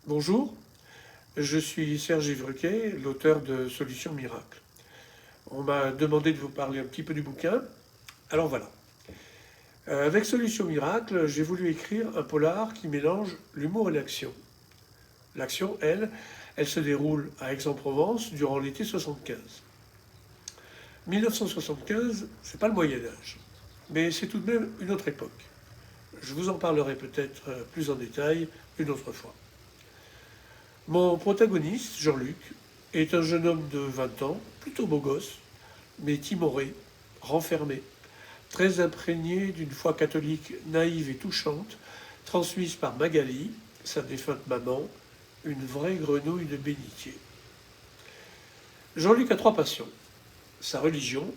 Bonjour, je suis Serge Ruquet, l'auteur de Solutions Miracles. On m'a demandé de vous parler un petit peu du bouquin, alors voilà. Avec Solutions Miracles, j'ai voulu écrire un polar qui mélange l'humour et l'action. L'action, elle se déroule à Aix-en-Provence durant l'été 75. 1975, c'est pas le Moyen-Âge, mais c'est tout de même une autre époque. Je vous en parlerai peut-être plus en détail une autre fois. Mon protagoniste, Jean-Luc, est un jeune homme de 20 ans, plutôt beau gosse, mais timoré, renfermé, très imprégné d'une foi catholique naïve et touchante, transmise par Magali, sa défunte maman, une vraie grenouille de bénitier. Jean-Luc a trois passions, sa religion,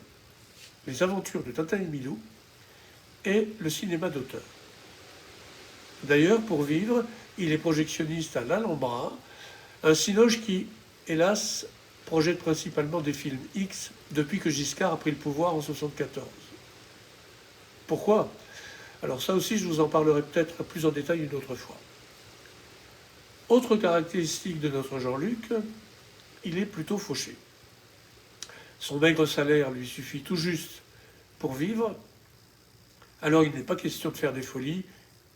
les aventures de Tintin et Milou et le cinéma d'auteur. D'ailleurs, pour vivre, il est projectionniste à l'Alhambra, un cinoche qui, hélas, projette principalement des films X depuis que Giscard a pris le pouvoir en 1974. Pourquoi? Alors ça aussi, je vous en parlerai peut-être plus en détail une autre fois. Autre caractéristique de notre Jean-Luc, il est plutôt fauché. Son maigre salaire lui suffit tout juste pour vivre, alors il n'est pas question de faire des folies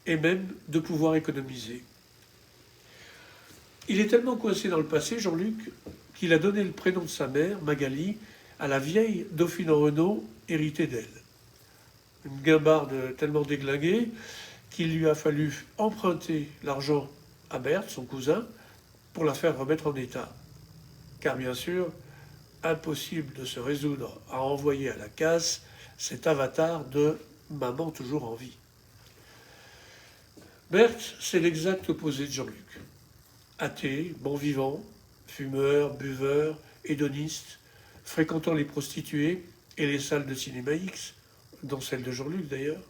et même de pouvoir économiser. Il est tellement coincé dans le passé, Jean-Luc, qu'il a donné le prénom de sa mère, Magali, à la vieille Dauphine en Renault héritée d'elle. Une guimbarde tellement déglinguée qu'il lui a fallu emprunter l'argent à Berthe, son cousin, pour la faire remettre en état. Car bien sûr, impossible de se résoudre à envoyer à la casse cet avatar de maman toujours en vie. Berthe, c'est l'exact opposé de Jean-Luc. Athée, bon vivant, fumeur, buveur, hédoniste, fréquentant les prostituées et les salles de cinéma X, dont celle de Jean-Luc d'ailleurs,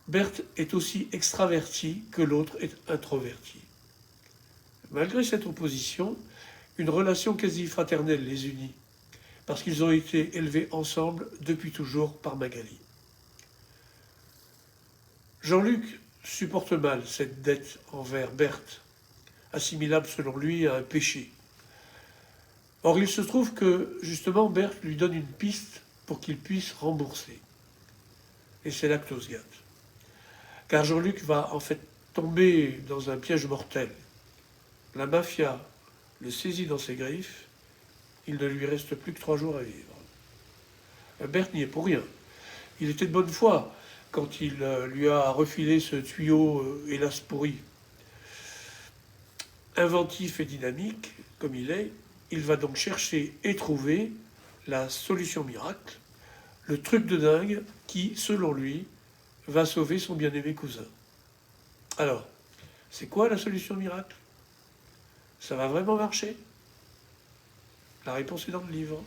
Berthe est aussi extravertie que l'autre est introvertie. Malgré cette opposition, une relation quasi fraternelle les unit, parce qu'ils ont été élevés ensemble depuis toujours par Magali. Jean-Luc supporte mal cette dette envers Berthe, assimilable selon lui à un péché. Or, il se trouve que, justement, Berthe lui donne une piste pour qu'il puisse rembourser. Et c'est là que tout se gâte. Car Jean-Luc va en fait tomber dans un piège mortel. La mafia le saisit dans ses griffes, il ne lui reste plus que 3 jours à vivre. Berthe n'y est pour rien. Il était de bonne foi quand il lui a refilé ce tuyau, hélas pourri. Inventif et dynamique, comme il va donc chercher et trouver la solution miracle, le truc de dingue qui, selon lui, va sauver son bien-aimé cousin. Alors, c'est quoi la solution miracle? Ça va vraiment marcher? La réponse est dans le livre.